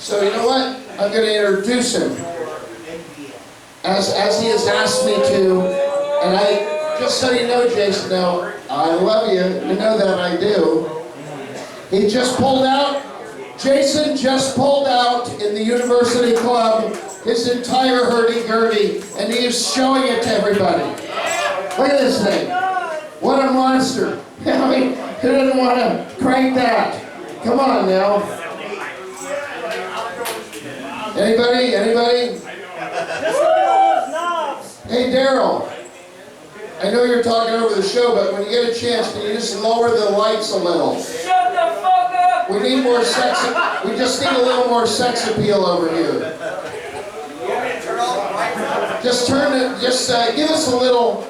So you know what? I'm going to introduce him as he has asked me to. And just so you know, Jason, now, I love you. You know that I do. He just pulled out. Jason just pulled out in the University Club his entire hurdy-gurdy, and he is showing it to everybody. Look at this thing. What a monster. I mean, who doesn't want to crank that? Come on now. Anybody? Anybody? Hey, Daryl. I know you're talking over the show, but when you get a chance, can you just lower the lights a little? Shut the fuck up! We need more sex. We just need a little more sex appeal over here. Just turn it. Just give us a little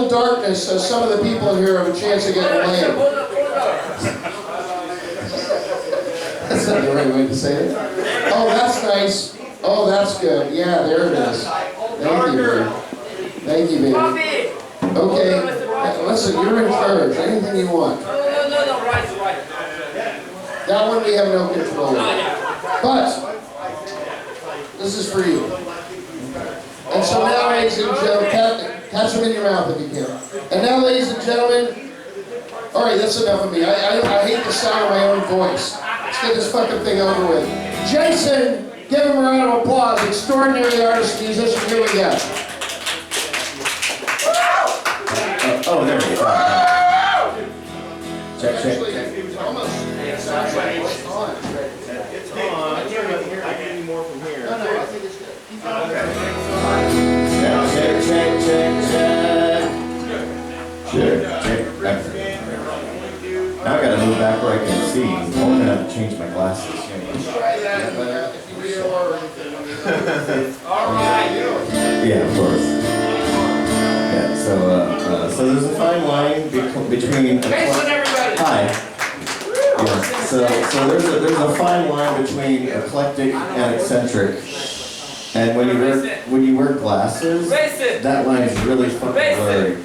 darkness, so some of the people in here have a chance of getting laid. That's not the right way to say it. Oh, that's nice. Oh, that's good. Yeah, there it is. Thank you, baby. Thank you, baby. Okay. Listen, you're in charge. Anything you want. No, right. That one we have no control over. But this is for you. And so now, ladies and gentlemen, catch them in your mouth if you can. And now, ladies and gentlemen, all right, that's enough of me. I hate the sound of my own voice. Let's get this fucking thing over with. Jason, give him a round of applause. Extraordinary artist, musician. Here we go. Oh, there we go. Check. Almost. It's on. I can do more from here. No, I think it's good. Check. Now I gotta move back where I can see. I'm gonna have to change my glasses. Try that if you read or anything. Alright. Yeah, of course. Yeah, so there's a fine line between. Jason, everybody! Hi. Yeah, so there's a fine line between eclectic and eccentric. And when you wear glasses, that line is really fucking blurry.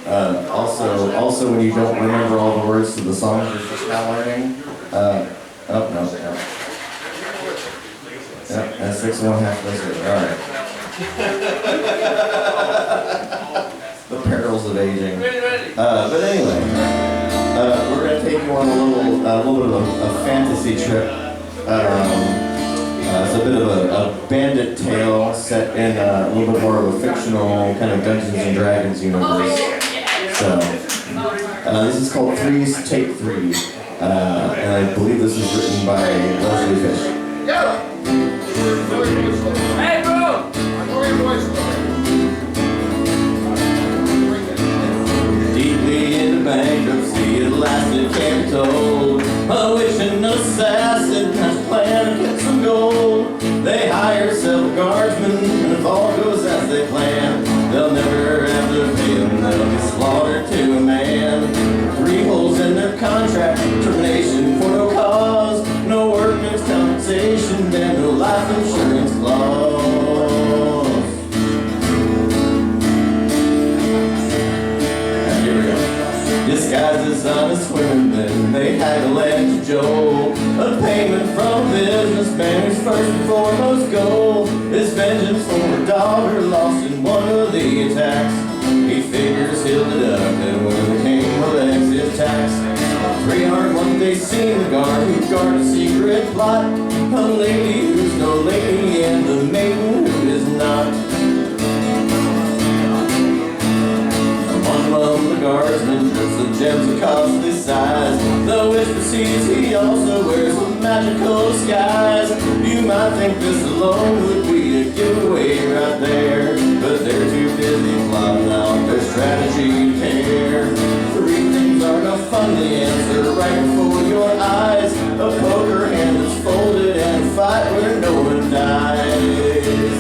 Also when you don't remember all the words to the songs you're just now learning. No. Yep, that's 6 1/2 lizard. All right. The perils of aging. But anyway, we're gonna take you on a little bit of a fantasy trip. It's a bit of a bandit tale set in a little bit more of a fictional kind of Dungeons and Dragons universe. So, this is called Threes Take Three, and I believe this is written by Leslie Fish. Hey, bro! Deeply into bankruptcy, at last it can't be told. A witch and an assassin has planned to get some gold. They hire several guardsmen, and if all goes as they plan, they'll never have to pay them, they'll be slaughtered to a man. 3 holes in their contract, termination for no cause, no workman's compensation, and no life insurance clause. Here we go. Disguised as honest women, they haggle at Joe. A payment from a businessman whose first and foremost goal is vengeance for a daughter lost in one of the attacks. He figures he'll deduct and when the king collects his tax. 301 they seen the guard who guard a secret plot. A lady who's no lady and the maiden who is not. Among the guardsmen drips the gems of costly size. The witch perceives he also wears some magical disguise. You might think this alone would be a giveaway right there, but they're too busy plotting out their strategy to care. 3 things are no fun to answer right before your eyes. A poker hand that's folded and a fight where no one dies.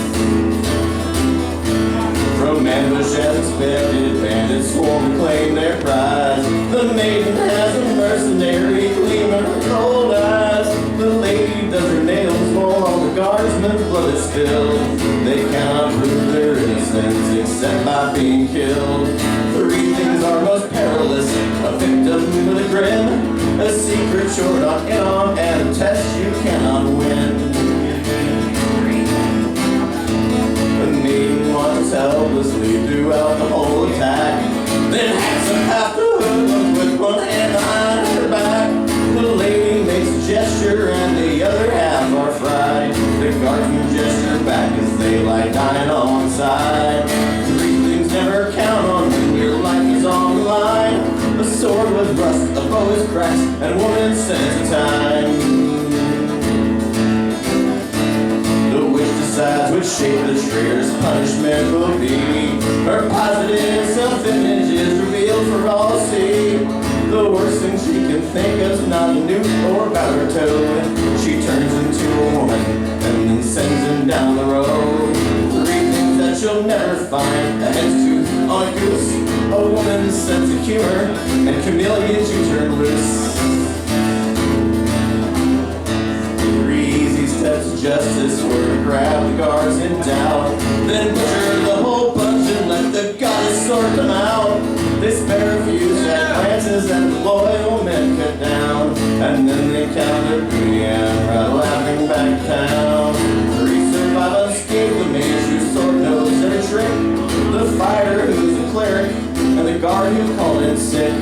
From ambush as expected, bandits swarm to claim their prize. The maiden has a mercenary gleam in her cold eyes. The lady does her nails while all the guardsmen's blood is spilled. They cannot prove their innocence except by being killed. 3 things are most perilous: a victim with a grin, a secret short on in-arm, and a fearlessly throughout the whole attack. Then Hanson half the hood with one hand behind her back. The lady makes a gesture and the other half are fried. The guardsmen gesture back as they lie dying on side. Three things never count on when your life is on the line. A sword was rust, a bow is cracked, and a woman sends a time. The witch decides which shape the traitor's punishment will be. Her positive self-image is revealed for all to see. The worst thing she can think of is not a newt or powder toad. She turns into a woman and then sends him down the road. Three things that you'll never find: a hen's tooth on a goose, a woman's sense of humor, and chameleons you turn loose. 3 easy steps to justice were to grab the guards in doubt, then butcher the whole bunch and let the goddess sort them out. They spare a few sad glances and the loyal men cut down, and then they count their booty and ride laughing back town. 3 survive unscathed: the mage whose sword knows every trick, the fighter who's a cleric, and the guard who called in sick.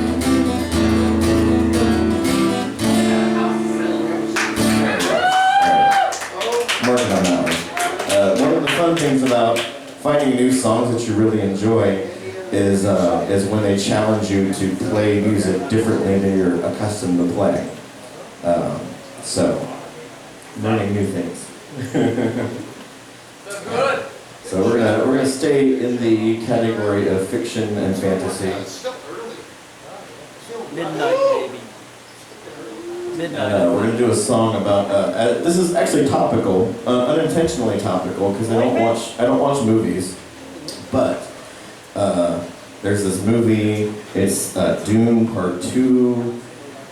I'm working on that one. One of the fun things about finding new songs that you really enjoy is when they challenge you to play music differently than you're accustomed to playing. So, learning new things. Good. So we're gonna stay in the category of fiction and fantasy. Midnight, baby. Midnight. And we're gonna do a song about. This is actually topical, unintentionally topical, because I don't watch movies, but there's this movie. It's Dune Part 2,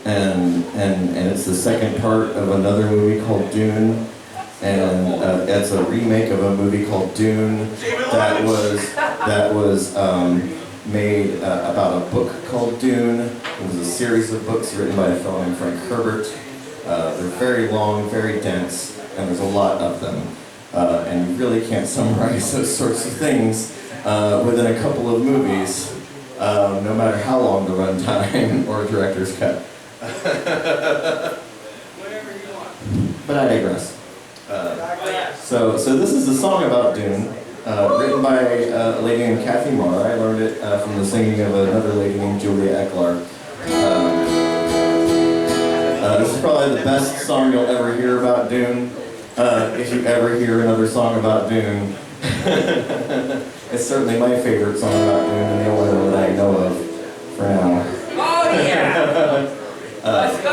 and it's the second part of another movie called Dune, and it's a remake of a movie called Dune that was made about a book called Dune. It was a series of books written by a fellow named Frank Herbert. They're very long, very dense, and there's a lot of them. And you really can't summarize those sorts of things within a couple of movies, no matter how long the runtime or director's cut. But I digress. So this is a song about Dune. Written by a lady named Kathy Marr. I learned it from the singing of another lady named Julia Ecklar. This is probably the best song you'll ever hear about Dune. If you ever hear another song about Dune. It's certainly my favorite song about Dune and the only one that I know of for now. Oh yeah! Let's go!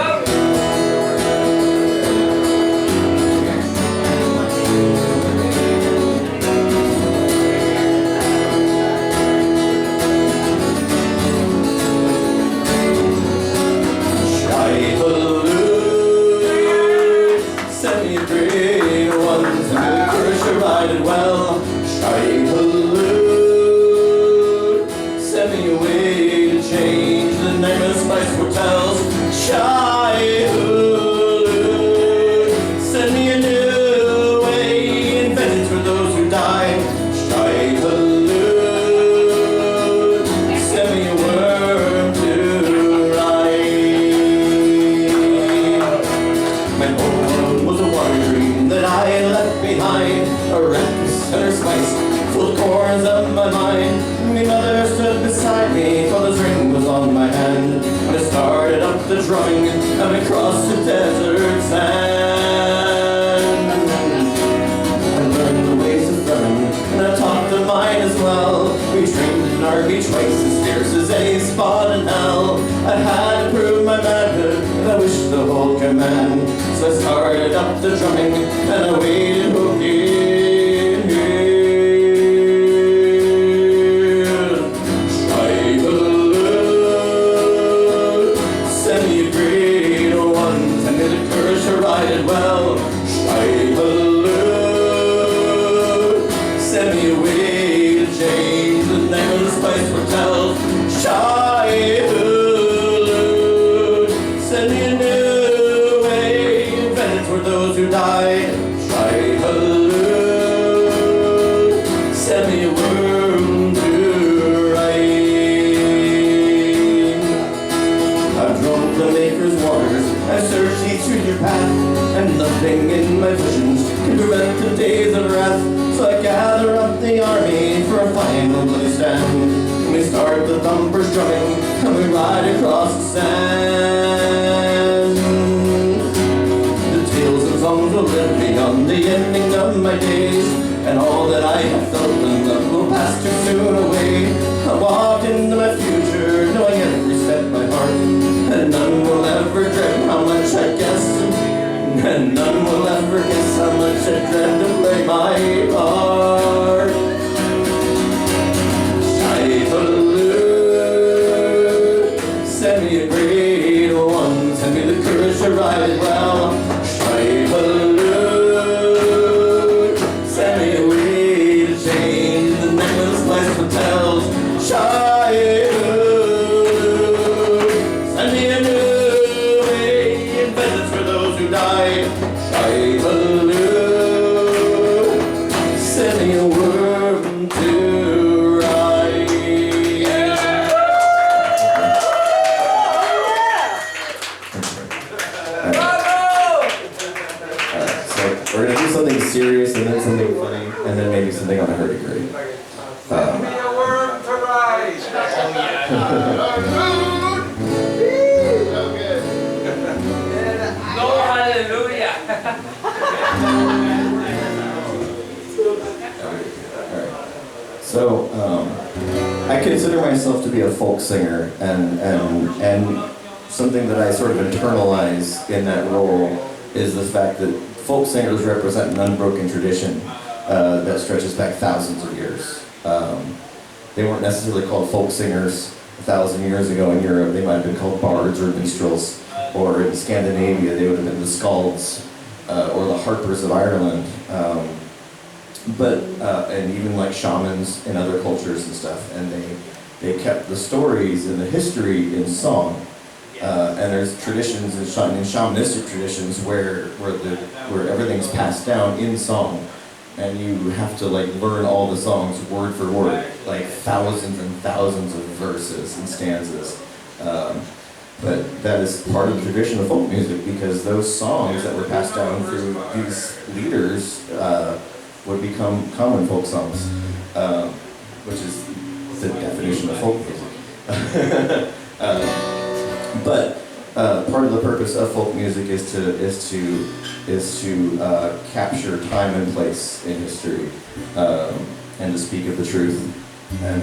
Drumming and across the desert sand. I learned the ways of running, and I taught them mine as well. We trained in our beach race as fierce as any spot in hell. I had to prove my manhood, and I wished the whole command. So I started up the drumming, and I waited hooking. Send me a world the Maker's waters. I searched each future path, and nothing in my visions can prevent the days of wrath. So I gather up the army for a final bloody stand. We start the thumpers drumming, and we ride across the sand. The tales and songs will live beyond the ending of my days, and all that I have felt and loved will pass too soon away. I walk into my future, knowing every step by heart, and none will ever dread how much I guess, and none will ever guess how much I dread to play my part. Send me a great one, send me the courage to ride it well. Shai-baloo, send me a way to change the nameless place hotels. Shai-baloo, send me a new way and vengeance for those who died. Shai-baloo, send me a worm to we're going to do something serious and then something funny and then maybe something on a hurdy-gurdy. Give me a word to rise. No, hallelujah. So, I consider myself to be a folk singer, and something that I sort of internalize in that role is the fact that folk singers represent an unbroken tradition that stretches back thousands of years. They weren't necessarily called folk singers 1,000 years ago in Europe. They might have been called bards or minstrels, or in Scandinavia they would have been the skalds or the harpers of Ireland. And even like shamans in other cultures and stuff, and they kept the stories and the history in song. And there's traditions in shamanistic traditions where everything's passed down in song, and you have to like learn all the songs word for word, like thousands and thousands of verses and stanzas. But that is part of the tradition of folk music, because those songs that were passed down through these leaders would become common folk songs, which is the definition of folk music. But part of the purpose of folk music is to capture time and place in history, and to speak of the truth. And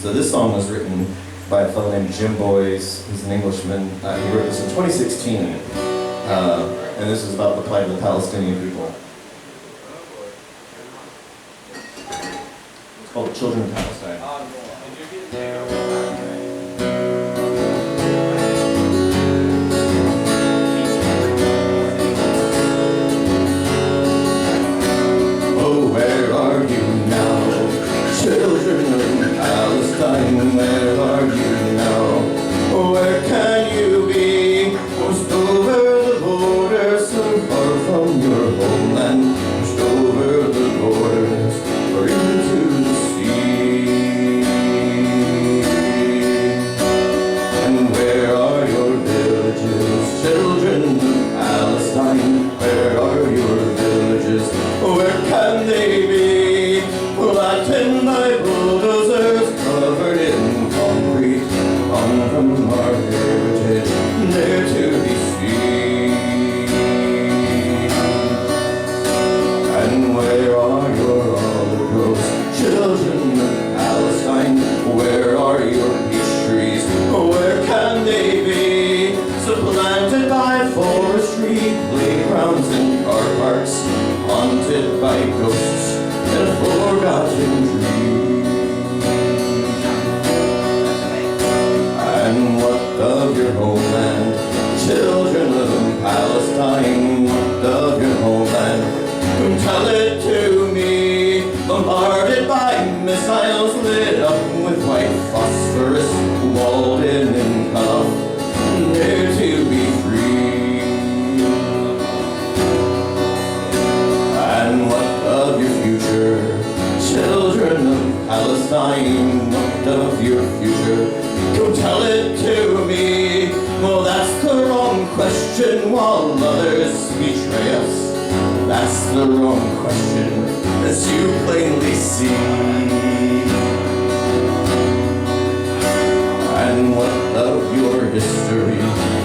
so this song was written by a fellow named Jim Boyce. He's an Englishman. He wrote this in 2016, and this is about the plight of the Palestinian people. It's called Children of Palestine. Where are you now, children of Palestine? Where are you now? Where can you be? Pushed over the border, so far from your homeland. Pushed over the borders, or into the sea. And where are your villages, children of Palestine? Where are your villages? Where can they be? Flattened by bulldozers, covered in concrete, gone from our heritage, there to be seen. And where are your olive groves, children of Palestine? Where are your peach trees? Where can they be? Supplanted by forestry, playgrounds and car parks, haunted by ghosts and forgotten dreams. And what of your homeland, children of Palestine? What of your homeland? Tell it to me. Bombarded by missiles, lit up with white phosphorus, walled in and cut off, there to be free. And what of your future, children of Palestine? What of your future? Go tell it to me. Well, that's while others betray us? That's the wrong question, as you plainly see. And what of your history?